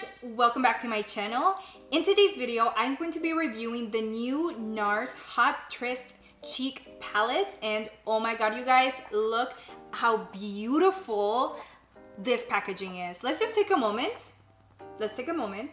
friends, welcome back to my channel. In today's video, I'm going to be reviewing the new Nars Hot Tryst Cheek Palette, and oh my god, you guys, look how beautiful this packaging is. Let's just take a moment. Let's take a moment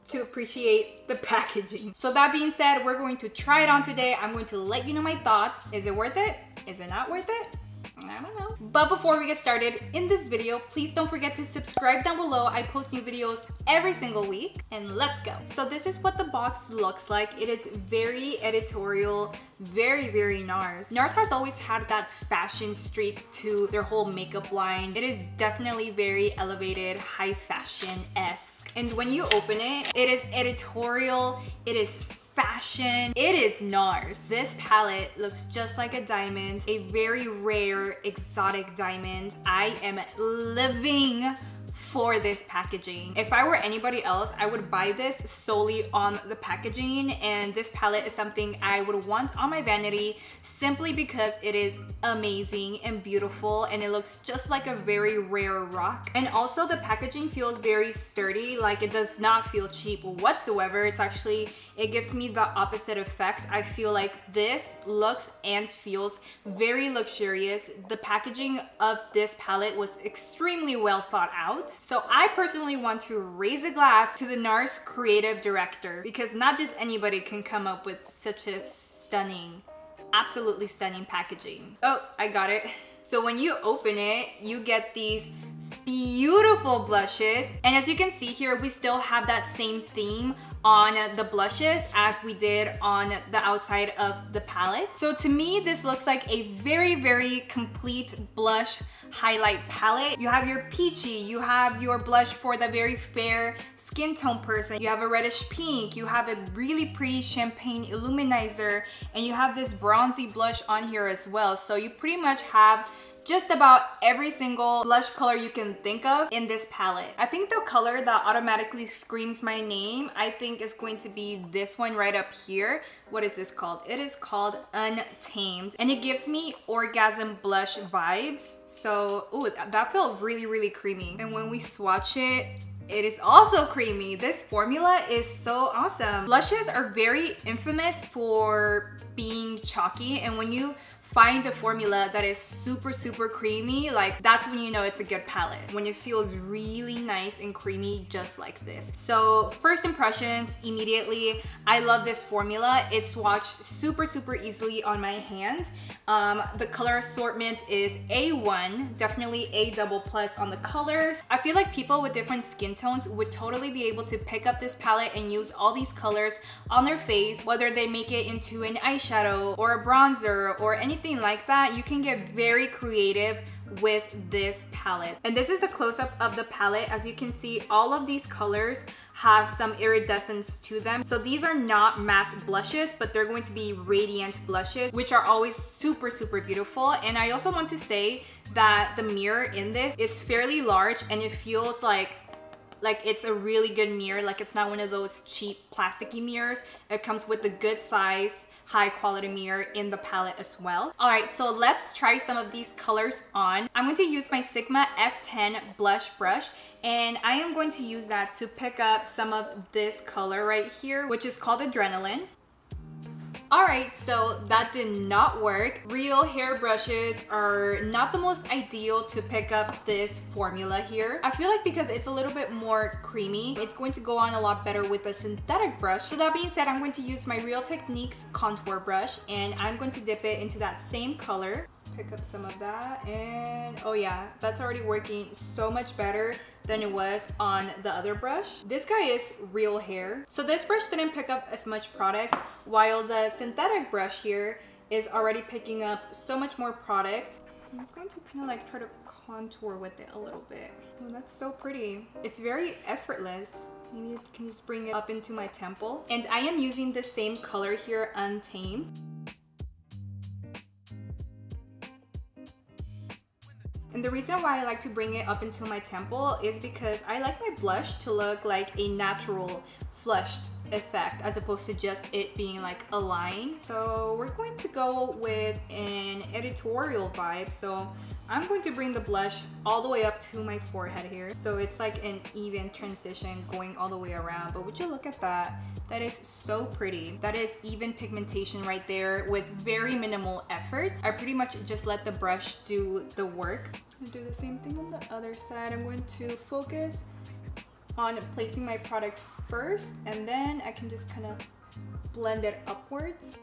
to appreciate the packaging. So that being said, we're going to try it on today. I'm going to let you know my thoughts. Is it worth it? Is it not worth it? I don't know. But before we get started in this video, please don't forget to subscribe down below. I post new videos every single week, and let's go. So this is what the box looks like. It is very editorial, very Nars. Nars has always had that fashion streak to their whole makeup line. It is definitely very elevated, high fashion-esque. And when you open it, it is editorial, it is fashion, it is Nars. This palette looks just like a diamond, a very rare exotic diamond. I am living for this packaging. If I were anybody else, I would buy this solely on the packaging, and this palette is something I would want on my vanity simply because it is amazing and beautiful, and it looks just like a very rare rock. And also the packaging feels very sturdy, like it does not feel cheap whatsoever. It's actually, it gives me the opposite effect. I feel like this looks and feels very luxurious. The packaging of this palette was extremely well thought out. So I personally want to raise a glass to the Nars creative director, because not just anybody can come up with such a stunning, absolutely stunning packaging. Oh, I got it. So when you open it, you get these beautiful blushes, and as you can see here, we still have that same theme on the blushes as we did on the outside of the palette. So to me, this looks like a very complete blush highlight palette. You have your peachy, you have your blush for the very fair skin tone person, you have a reddish pink, you have a really pretty champagne illuminizer, and you have this bronzy blush on here as well. So you pretty much have just about every single blush color you can think of in this palette. I think the color that automatically screams my name, I think is going to be this one right up here. What is this called? It is called Untamed, and it gives me orgasm blush vibes. So, ooh, that felt really creamy. And when we swatch it, it is also creamy. This formula is so awesome. Blushes are very infamous for being chalky, and when you find a formula that is super creamy, like that's when you know it's a good palette, when it feels really nice and creamy just like this. So first impressions, immediately, I love this formula. It swatched super easily on my hand. The color assortment is A1, definitely A++ on the colors. I feel like people with different skin tones would totally be able to pick up this palette and use all these colors on their face, whether they make it into an eyeshadow or a bronzer or anything like that. You can get very creative with this palette. And this is a close-up of the palette. As you can see, all of these colors have some iridescence to them. So these are not matte blushes, but they're going to be radiant blushes, which are always super beautiful. And I also want to say that the mirror in this is fairly large, and it feels like it's a really good mirror. Like it's not one of those cheap plasticky mirrors. It comes with a good size, high quality mirror in the palette as well. All right, so let's try some of these colors on. I'm going to use my Sigma F10 blush brush, and I am going to use that to pick up some of this color right here, which is called Adrenaline. All right, so that did not work. Real hair brushes are not the most ideal to pick up this formula here. I feel like because it's a little bit more creamy, it's going to go on a lot better with a synthetic brush. So that being said, I'm going to use my Real Techniques contour brush, and I'm going to dip it into that same color. Pick up some of that, and oh yeah, that's already working so much better than it was on the other brush. This guy is real hair. So this brush didn't pick up as much product, while the synthetic brush here is already picking up so much more product. So I'm just going to kind of like try to contour with it a little bit. Oh, that's so pretty. It's very effortless. Maybe I can just bring it up into my temple. And I am using the same color here, Untamed. And the reason why I like to bring it up into my temple is because I like my blush to look like a natural flushed effect as opposed to just it being like a line. So we're going to go with an editorial vibe. So I'm going to bring the blush all the way up to my forehead here. So it's like an even transition going all the way around. But would you look at that? That is so pretty. That is even pigmentation right there with very minimal effort. I pretty much just let the brush do the work. I'm gonna do the same thing on the other side. I'm going to focus on placing my product first, and then I can just kind of blend it upwards.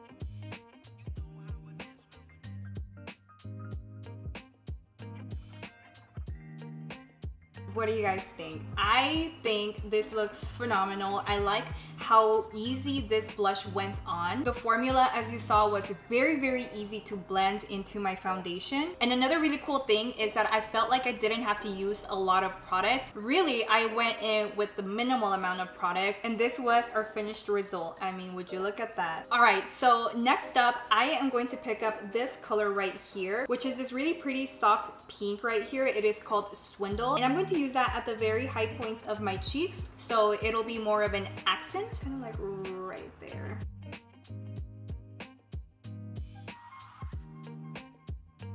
What do you guys think? I think this looks phenomenal. I like how easy this blush went on. The formula, as you saw, was very, very easy to blend into my foundation. And another really cool thing is that I felt like I didn't have to use a lot of product. Really, I went in with the minimal amount of product, and this was our finished result. I mean, would you look at that? All right, so next up, I am going to pick up this color right here, which is this really pretty soft pink right here. It is called Swindle, and I'm going to use that at the very high points of my cheeks, so it'll be more of an accent, kind of like right there.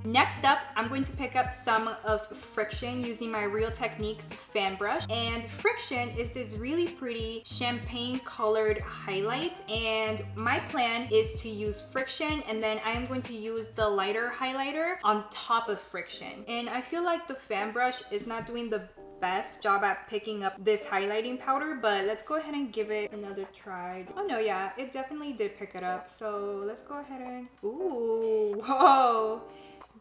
Next up, I'm going to pick up some of Friction using my Real Techniques fan brush. And Friction is this really pretty champagne colored highlight. And my plan is to use Friction, and then I am going to use the lighter highlighter on top of Friction. And I feel like the fan brush is not doing the best job at picking up this highlighting powder, but let's go ahead and give it another try. Oh no, yeah, it definitely did pick it up. So let's go ahead and, ooh, whoa.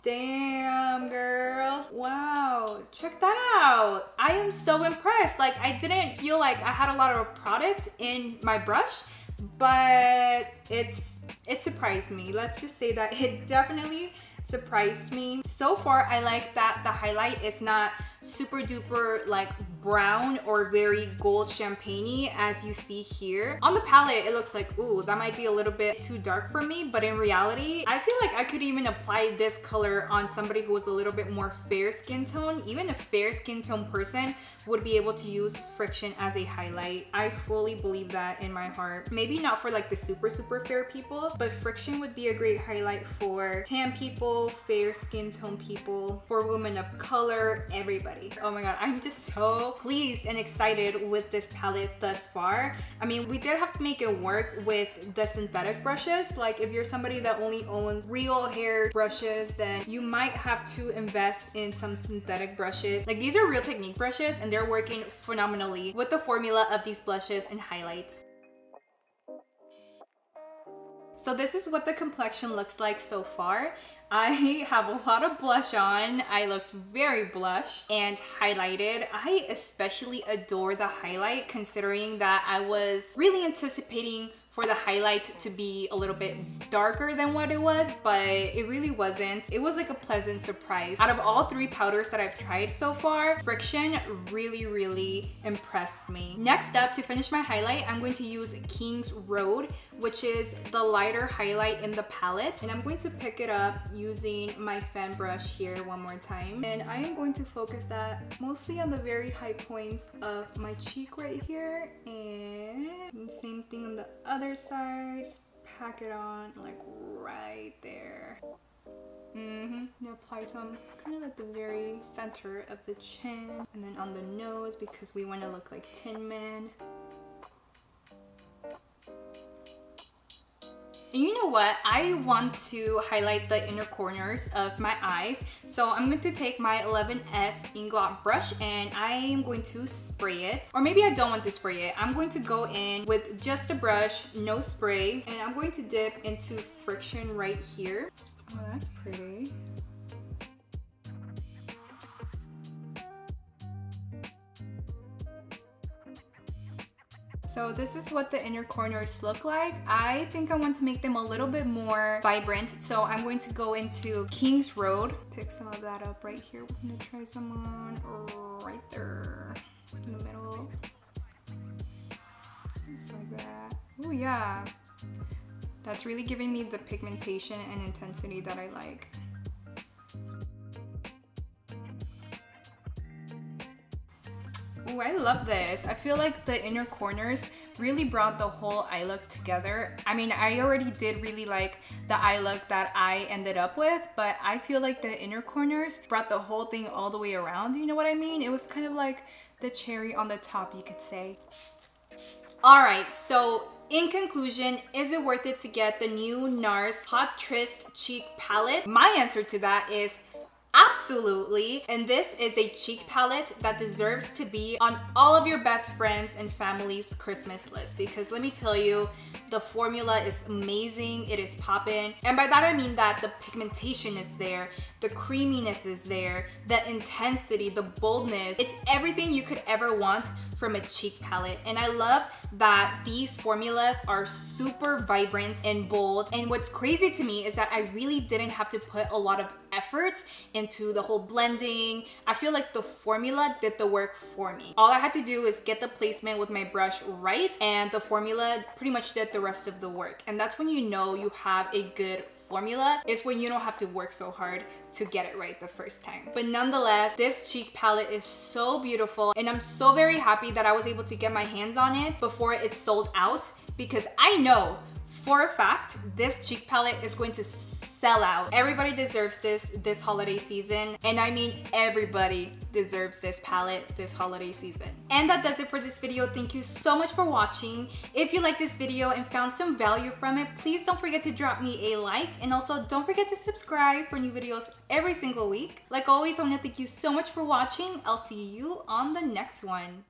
Damn, girl. Wow, check that out. I am so impressed. Like, I didn't feel like I had a lot of product in my brush, but it surprised me. Let's just say that it definitely surprised me. So far, I like that the highlight is not super duper like brown or very gold champagne-y as you see here. On the palette, it looks like, ooh, that might be a little bit too dark for me, but in reality, I feel like I could even apply this color on somebody who was a little bit more fair skin tone. Even a fair skin tone person would be able to use Friction as a highlight. I fully believe that in my heart. Maybe not for like the super fair people, but Friction would be a great highlight for tan people, fair skin tone people, for women of color, everybody. Oh my god, I'm just so pleased and excited with this palette thus far. I mean, we did have to make it work with the synthetic brushes. Like, if you're somebody that only owns real hair brushes, then you might have to invest in some synthetic brushes. Like, these are Real Technique brushes, and they're working phenomenally with the formula of these blushes and highlights. So this is what the complexion looks like so far. I have a lot of blush on. I looked very blushed and highlighted. I especially adore the highlight, considering that I was really anticipating for the highlight to be a little bit darker than what it was, but it really wasn't. It was like a pleasant surprise. Out of all three powders that I've tried so far, Friction really impressed me. Next up, to finish my highlight, I'm going to use King's Road, which is the lighter highlight in the palette. And I'm going to pick it up using my fan brush here one more time. And I am going to focus that mostly on the very high points of my cheek right here. And same thing on the other side. Just pack it on like right there. I'm gonna apply some kind of at the very center of the chin, and then on the nose because we want to look like Tin Man. And you know what? I want to highlight the inner corners of my eyes. So I'm going to take my 11S Inglot brush and I am going to spray it. Or maybe I don't want to spray it. I'm going to go in with just a brush, no spray. And I'm going to dip into Friction right here. Oh, that's pretty. So this is what the inner corners look like. I think I want to make them a little bit more vibrant. So I'm going to go into King's Road. Pick some of that up right here. We're gonna try some on right there in the middle. Just like that. Oh yeah. That's really giving me the pigmentation and intensity that I like. Ooh, Ooh, I love this. I feel like the inner corners really brought the whole eye look together. I mean, I already did really like the eye look that I ended up with, but I feel like the inner corners brought the whole thing all the way around, you know what I mean? It was kind of like the cherry on the top, you could say. All right, so in conclusion, is it worth it to get the new Nars Hot Tryst Cheek Palette? My answer to that is absolutely. And this is a cheek palette that deserves to be on all of your best friends and family's Christmas list, because let me tell you, the formula is amazing. It is poppin'. And by that I mean that the pigmentation is there, the creaminess is there, the intensity, the boldness. It's everything you could ever want from a cheek palette. And I love that these formulas are super vibrant and bold. And what's crazy to me is that I really didn't have to put a lot of effort into the whole blending. I feel like the formula did the work for me. All I had to do is get the placement with my brush right, and the formula pretty much did the rest of the work. And that's when you know you have a good formula, is when you don't have to work so hard to get it right the first time. But nonetheless, this cheek palette is so beautiful, and I'm so very happy that I was able to get my hands on it before it sold out, because I know for a fact this cheek palette is going to sell out. Everybody deserves this holiday season, and I mean everybody deserves this palette this holiday season. And that does it for this video. Thank you so much for watching. If you liked this video and found some value from it, please don't forget to drop me a like, and also don't forget to subscribe for new videos every single week. Like always, I want to thank you so much for watching. I'll see you on the next one.